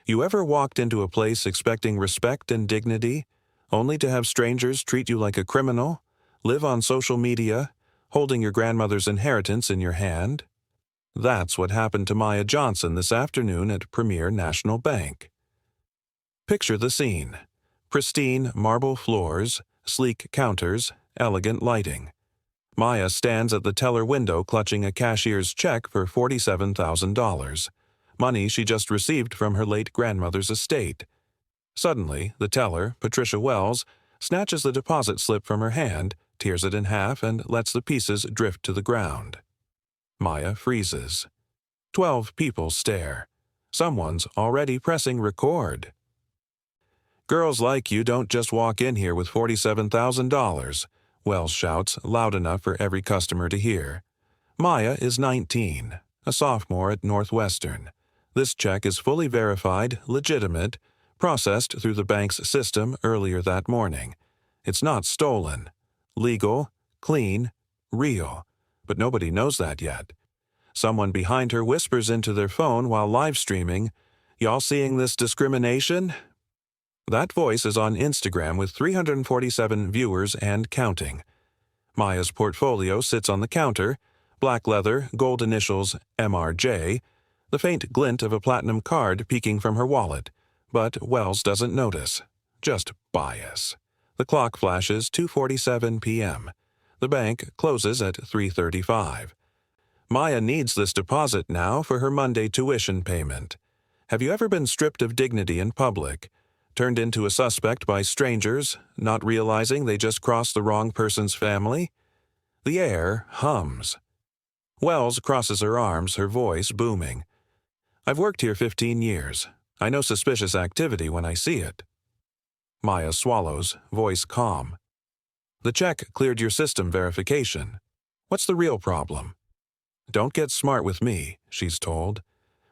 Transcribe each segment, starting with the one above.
You ever walked into a place expecting respect and dignity, only to have strangers treat you like a criminal, live on social media, holding your grandmother's inheritance in your hand? That's what happened to Maya Johnson this afternoon at Premier National Bank. Picture the scene. Pristine marble floors, sleek counters, elegant lighting. Maya stands at the teller window clutching a cashier's check for $47,000, money she just received from her late grandmother's estate. Suddenly, the teller, Patricia Wells, snatches the deposit slip from her hand, tears it in half, and lets the pieces drift to the ground. Maya freezes. 12 people stare. Someone's already pressing record. "Girls like you don't just walk in here with $47,000, Wells shouts, loud enough for every customer to hear. Maya is 19, a sophomore at Northwestern. This check is fully verified, legitimate, processed through the bank's system earlier that morning. It's not stolen. Legal, clean, real. But nobody knows that yet. Someone behind her whispers into their phone while live streaming, "Y'all seeing this discrimination?" That voice is on Instagram with 347 viewers and counting. Maya's portfolio sits on the counter, black leather, gold initials MRJ, the faint glint of a platinum card peeking from her wallet. But Wells doesn't notice. Just bias. The clock flashes 2:47 p.m. The bank closes at 3:35. Maya needs this deposit now for her Monday tuition payment. Have you ever been stripped of dignity in public? Turned into a suspect by strangers, not realizing they just crossed the wrong person's family? The air hums. Wells crosses her arms, her voice booming. "I've worked here 15 years. I know suspicious activity when I see it." Maya swallows, voice calm. "The check cleared your system verification. What's the real problem?" "Don't get smart with me," she's told.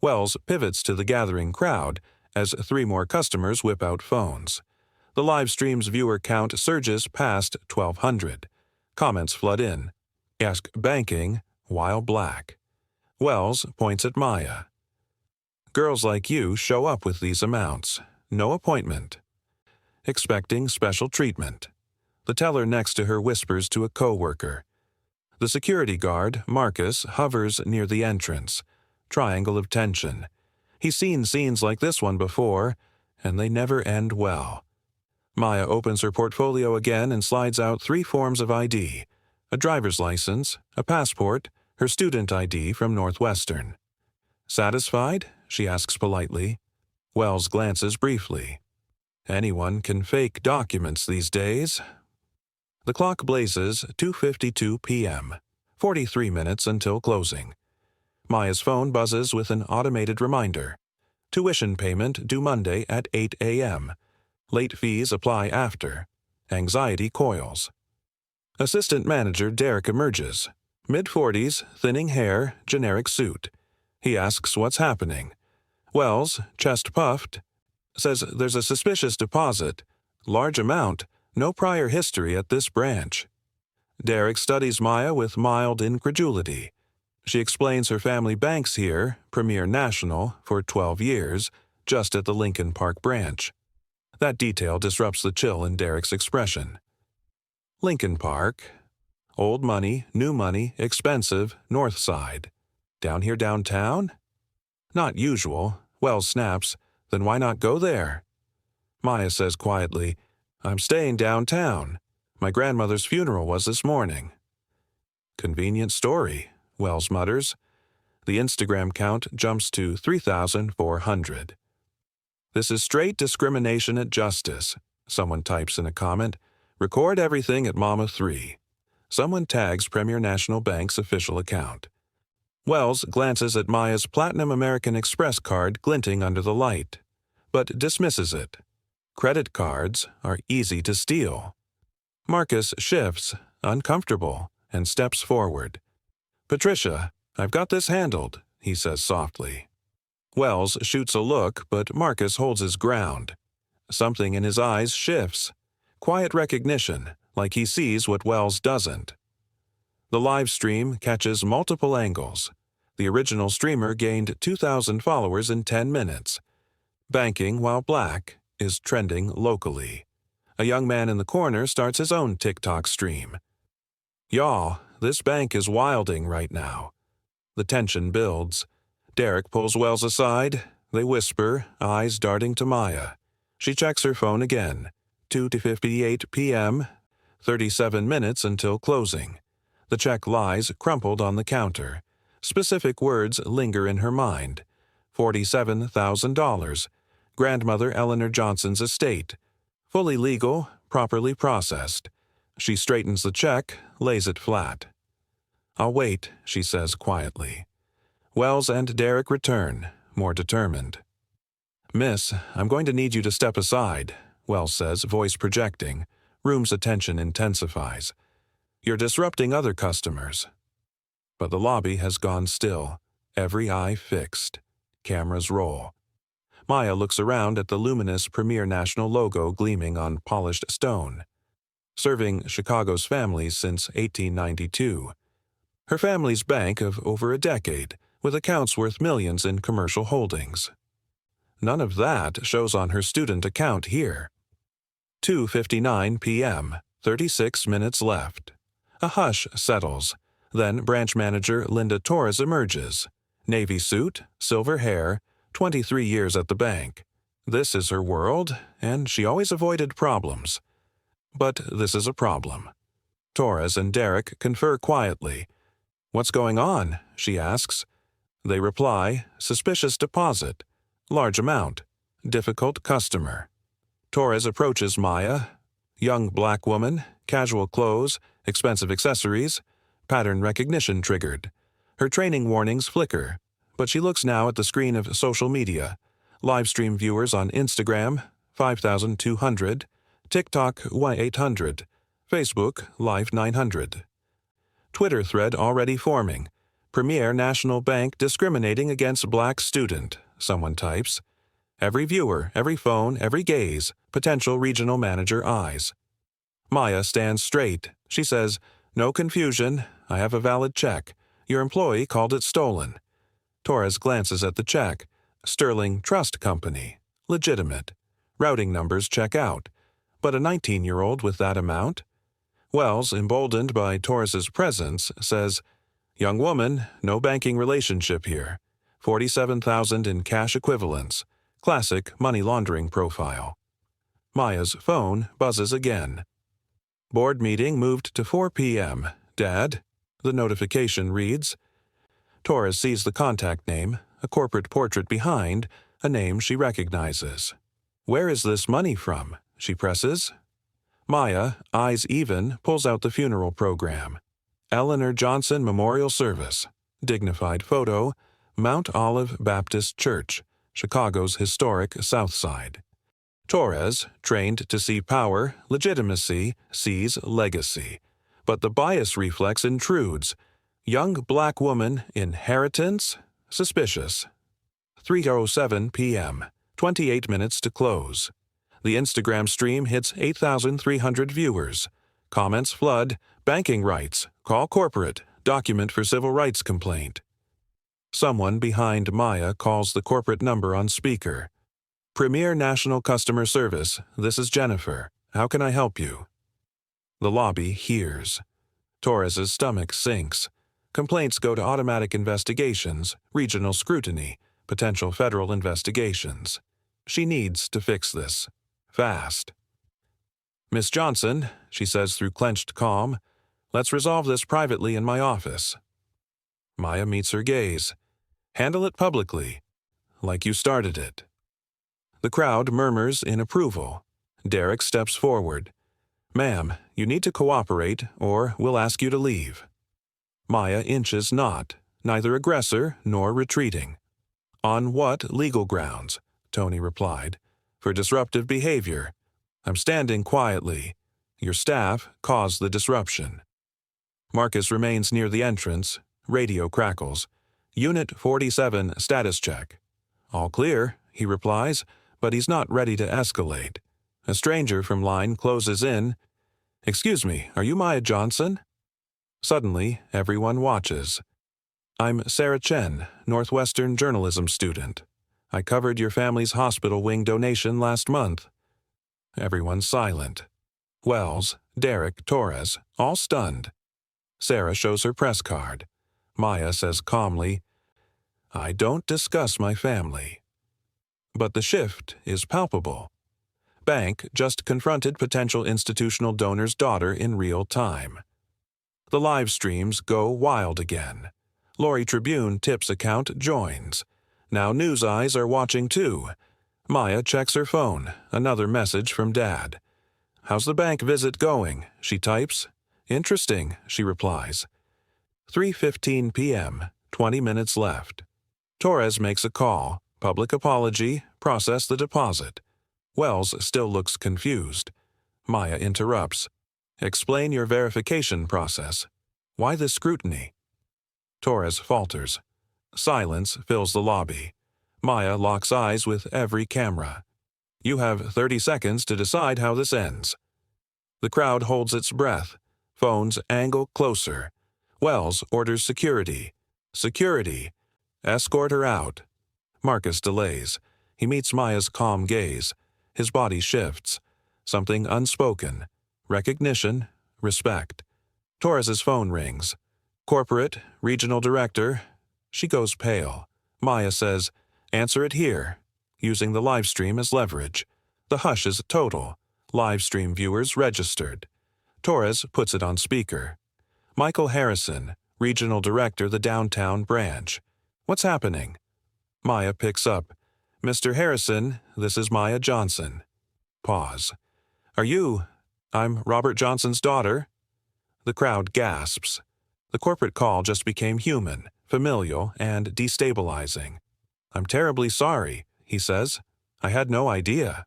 Wells pivots to the gathering crowd as 3 more customers whip out phones. The live stream's viewer count surges past 1,200. Comments flood in. Ask banking while black. Wells points at Maya. "Girls like you show up with these amounts. No appointment. Expecting special treatment." The teller next to her whispers to a coworker. The security guard, Marcus, hovers near the entrance. Triangle of tension. He's seen scenes like this one before, and they never end well. Maya opens her portfolio again and slides out 3 forms of ID. A driver's license, a passport, her student ID from Northwestern. "Satisfied?" she asks politely. Wells glances briefly. Anyone can fake documents these days. The clock blazes 2:52 p.m., 43 minutes until closing. Maya's phone buzzes with an automated reminder. Tuition payment due Monday at 8 a.m. Late fees apply after. Anxiety coils. Assistant Manager Derek emerges. Mid-40s, thinning hair, generic suit. He asks what's happening. Wells, chest puffed, says there's a suspicious deposit. Large amount, no prior history at this branch. Derek studies Maya with mild incredulity. She explains her family banks here, Premier National, for 12 years, just at the Lincoln Park branch. That detail disrupts the chill in Derek's expression. Lincoln Park. Old money, new money, expensive, north side. Down here downtown? Not usual. Wells snaps. Then why not go there? Maya says quietly, "I'm staying downtown. My grandmother's funeral was this morning." "Convenient story," Wells mutters. The Instagram count jumps to 3,400. "This is straight discrimination at Justice," someone types in a comment. "Record everything at Mama 3. Someone tags Premier National Bank's official account. Wells glances at Maya's Platinum American Express card glinting under the light, but dismisses it. Credit cards are easy to steal. Marcus shifts, uncomfortable, and steps forward. "Patricia, I've got this handled," he says softly. Wells shoots a look, but Marcus holds his ground. Something in his eyes shifts. Quiet recognition, like he sees what Wells doesn't. The live stream catches multiple angles. The original streamer gained 2,000 followers in 10 minutes. Banking while black is trending locally. A young man in the corner starts his own TikTok stream. Y'all, this bank is wilding right now. The tension builds. Derek pulls Wells aside. They whisper, eyes darting to Maya. She checks her phone again. 2:58 p.m., 37 minutes until closing. The check lies crumpled on the counter. Specific words linger in her mind. $47,000. Grandmother Eleanor Johnson's estate. Fully legal, properly processed. She straightens the check, lays it flat. "I'll wait," she says quietly. Wells and Derek return, more determined. "Miss, I'm going to need you to step aside," Wells says, voice projecting. Room's attention intensifies. "You're disrupting other customers." But the lobby has gone still, every eye fixed. Cameras roll. Maya looks around at the luminous Premier National logo gleaming on polished stone. Serving Chicago's families since 1892. Her family's bank of over a decade, with accounts worth millions in commercial holdings. None of that shows on her student account here. 2:59 p.m., 36 minutes left. A hush settles. Then branch manager Linda Torres emerges. Navy suit, silver hair, 23 years at the bank. This is her world, and she always avoided problems. But this is a problem. Torres and Derek confer quietly. "What's going on?" she asks. They reply, "Suspicious deposit. Large amount. Difficult customer." Torres approaches Maya. Young black woman, casual clothes, expensive accessories, pattern recognition triggered. Her training warnings flicker, but she looks now at the screen of social media. Livestream viewers on Instagram, 5,200, TikTok 800, Facebook Live 900. Twitter thread already forming. Premier National Bank discriminating against black student, someone types. Every viewer, every phone, every gaze, potential regional manager eyes. Maya stands straight. She says, "No confusion. I have a valid check. Your employee called it stolen." Torres glances at the check. Sterling Trust Company. Legitimate. Routing numbers check out. But a 19-year-old with that amount? Wells, emboldened by Torres's presence, says, "Young woman, no banking relationship here. 47,000 in cash equivalents. Classic money laundering profile." Maya's phone buzzes again. Board meeting moved to 4 p.m. Dad? The notification reads. Torres sees the contact name, a corporate portrait behind, a name she recognizes. "Where is this money from?" she presses. Maya, eyes even, pulls out the funeral program. Eleanor Johnson Memorial Service. Dignified photo. Mount Olive Baptist Church, Chicago's historic South Side. Torres, trained to see power, legitimacy, sees legacy. But the bias reflex intrudes. Young black woman, inheritance? Suspicious. 3:07 p.m., 28 minutes to close. The Instagram stream hits 8,300 viewers. Comments flood. Banking rights. Call corporate. Document for civil rights complaint. Someone behind Maya calls the corporate number on speaker. "Premier National Customer Service, this is Jennifer. How can I help you?" The lobby hears. Torres's stomach sinks. Complaints go to automatic investigations, regional scrutiny, potential federal investigations. She needs to fix this. Fast. "Miss Johnson," she says through clenched calm, "let's resolve this privately in my office." Maya meets her gaze. "Handle it publicly. Like you started it." The crowd murmurs in approval. Derek steps forward. "Ma'am, you need to cooperate, or we'll ask you to leave." Maya inches not, neither aggressor nor retreating. "On what legal grounds?" Tony replied. "For disruptive behavior. I'm standing quietly. Your staff caused the disruption." Marcus remains near the entrance. Radio crackles. "Unit 47 status check." "All clear," he replies, but he's not ready to escalate. A stranger from line closes in. "Excuse me, are you Maya Johnson?" Suddenly, everyone watches. "I'm Sarah Chen, Northwestern journalism student." I covered your family's hospital wing donation last month. Everyone's silent. Wells, Derek, Torres, all stunned. Sarah shows her press card. Maya says calmly, I don't discuss my family. But the shift is palpable. Bank just confronted potential institutional donor's daughter in real time. The live streams go wild again. Lori Tribune tips account joins. Now news eyes are watching too. Maya checks her phone. Another message from Dad. How's the bank visit going? She types. Interesting, she replies. 3:15 p.m., 20 minutes left. Torres makes a call. Public apology, process the deposit. Wells still looks confused. Maya interrupts. Explain your verification process. Why this scrutiny? Torres falters. Silence fills the lobby. Maya locks eyes with every camera. You have 30 seconds to decide how this ends. The crowd holds its breath. Phones angle closer. Wells orders security. Security. Escort her out. Marcus delays. He meets Maya's calm gaze. His body shifts. Something unspoken. Recognition. Respect. Torres's phone rings. Corporate, regional director. She goes pale. Maya says, answer it here, using the live stream as leverage. The hush is total. Live stream viewers registered. Torres puts it on speaker. Michael Harrison, regional director, the downtown branch. What's happening? Maya picks up. Mr. Harrison, this is Maya Johnson. Pause. Are you? I'm Robert Johnson's daughter. The crowd gasps. The corporate call just became human, familial, and destabilizing. I'm terribly sorry, he says. I had no idea.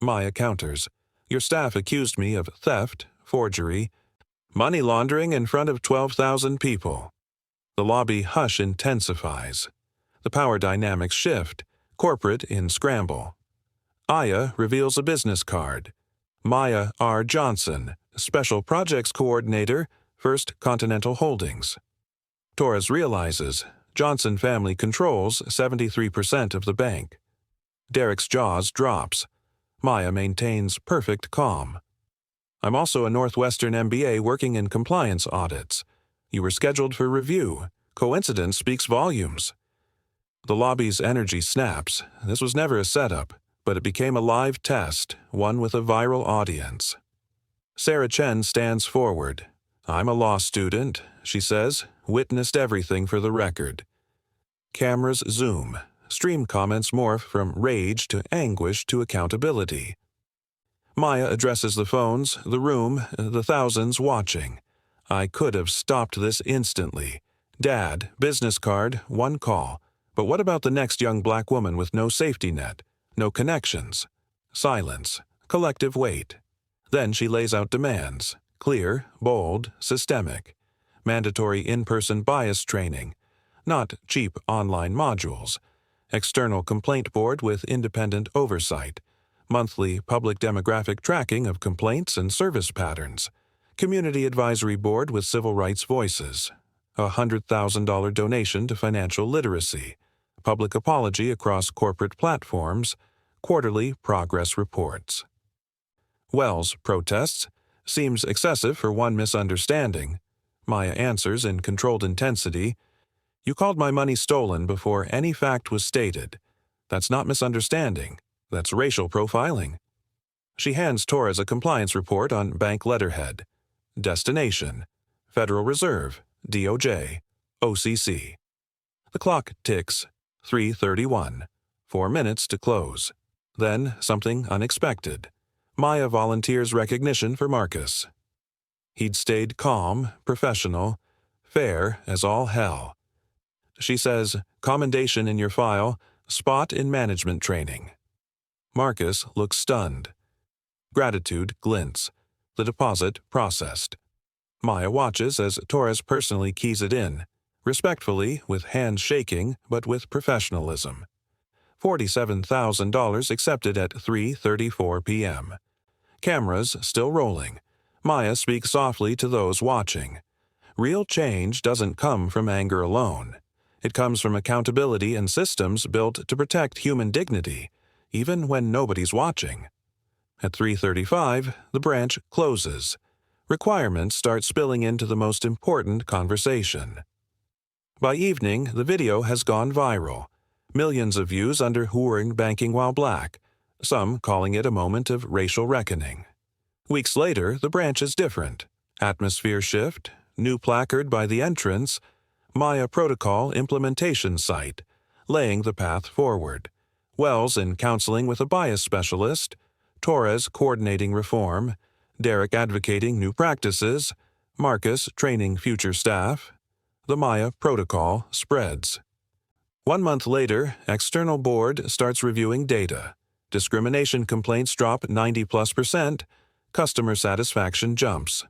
Maya counters. Your staff accused me of theft, forgery, money laundering in front of 12,000 people. The lobby hush intensifies. The power dynamics shift, corporate in scramble. Aya reveals a business card. Maya R. Johnson, Special Projects Coordinator, First Continental Holdings. Torres realizes Johnson family controls 73% of the bank. Derek's jaws drops. Maya maintains perfect calm. I'm also a Northwestern MBA working in compliance audits. You were scheduled for review. Coincidence speaks volumes. The lobby's energy snaps. This was never a setup, but it became a live test, one with a viral audience. Sarah Chen stands forward. I'm a law student, she says, witnessed everything for the record. Cameras zoom. Stream comments morph from rage to anguish to accountability. Maya addresses the phones, the room, the thousands watching. I could have stopped this instantly. Dad, business card, one call. But what about the next young black woman with no safety net, no connections? Silence, collective weight. Then she lays out demands. Clear, bold, systemic. Mandatory in-person bias training. Not cheap online modules. External complaint board with independent oversight. Monthly public demographic tracking of complaints and service patterns. Community advisory board with civil rights voices. A $100,000 donation to financial literacy. Public apology across corporate platforms. Quarterly progress reports. Wells protests. Seems excessive for one misunderstanding. Maya answers in controlled intensity. You called my money stolen before any fact was stated. That's not misunderstanding. That's racial profiling. She hands Torres a compliance report on bank letterhead. Destination: Federal Reserve, DOJ, OCC. The clock ticks. 3:31. 4 minutes to close. Then something unexpected. Maya volunteers recognition for Marcus. He'd stayed calm, professional, fair as all hell. She says, commendation in your file, spot in management training. Marcus looks stunned. Gratitude glints. The deposit processed. Maya watches as Torres personally keys it in, respectfully, with hands shaking, but with professionalism. $47,000 accepted at 3:34 p.m. Cameras still rolling. Maya speaks softly to those watching. Real change doesn't come from anger alone. It comes from accountability and systems built to protect human dignity, even when nobody's watching. At 3:35, the branch closes. Requirements start spilling into the most important conversation. By evening, the video has gone viral. Millions of views under "Who Earned Banking While Black," some calling it a moment of racial reckoning. Weeks later, the branch is different. Atmosphere shift, new placard by the entrance, Maya Protocol implementation site, laying the path forward. Wells in counseling with a bias specialist, Torres coordinating reform, Derek advocating new practices, Marcus training future staff. The Maya Protocol spreads. 1 month later, external board starts reviewing data. Discrimination complaints drop 90+%, customer satisfaction jumps.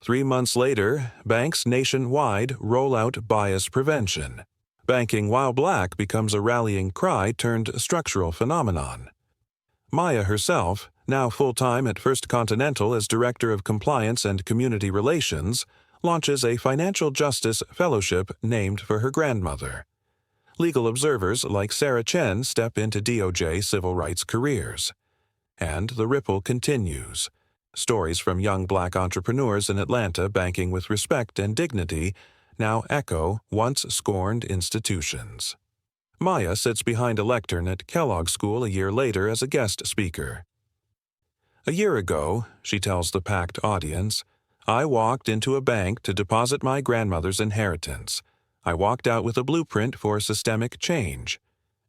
3 months later, banks nationwide roll out bias prevention. Banking while black becomes a rallying cry turned structural phenomenon. Maya herself, now full-time at First Continental as Director of Compliance and Community Relations, launches a financial justice fellowship named for her grandmother. Legal observers like Sarah Chen step into DOJ civil rights careers. And the ripple continues. Stories from young black entrepreneurs in Atlanta banking with respect and dignity now echo once scorned institutions. Maya sits behind a lectern at Kellogg School a year later as a guest speaker. "A year ago," she tells the packed audience, "I walked into a bank to deposit my grandmother's inheritance. I walked out with a blueprint for systemic change."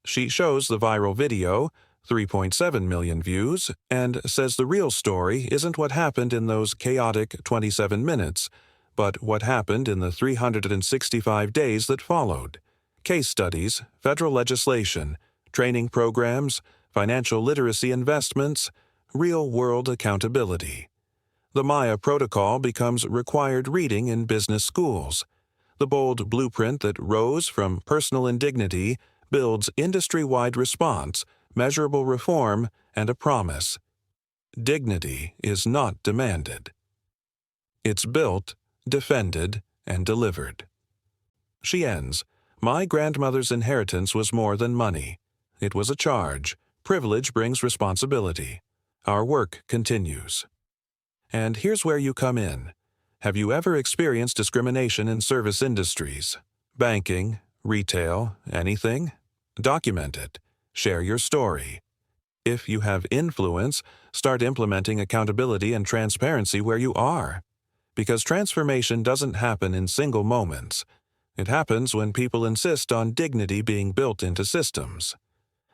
She shows the viral video, 3.7 million views, and says the real story isn't what happened in those chaotic 27 minutes, but what happened in the 365 days that followed. Case studies, federal legislation, training programs, financial literacy investments, real-world accountability. The Maya Protocol becomes required reading in business schools. The bold blueprint that rose from personal indignity builds industry-wide response, measurable reform, and a promise. Dignity is not demanded. It's built, defended, and delivered. She ends, "My grandmother's inheritance was more than money. It was a charge. Privilege brings responsibility. Our work continues." And here's where you come in. Have you ever experienced discrimination in service industries? Banking, retail, anything? Document it. Share your story. If you have influence, start implementing accountability and transparency where you are. Because transformation doesn't happen in single moments. It happens when people insist on dignity being built into systems.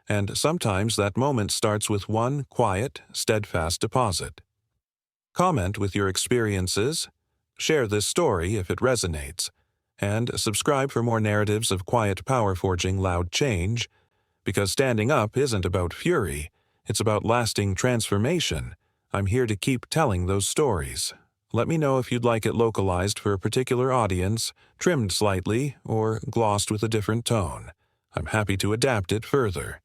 And sometimes that moment starts with one quiet, steadfast deposit. Comment with your experiences. Share this story if it resonates. And subscribe for more narratives of quiet power forging loud change. Because standing up isn't about fury, it's about lasting transformation. I'm here to keep telling those stories. Let me know if you'd like it localized for a particular audience, trimmed slightly, or glossed with a different tone. I'm happy to adapt it further.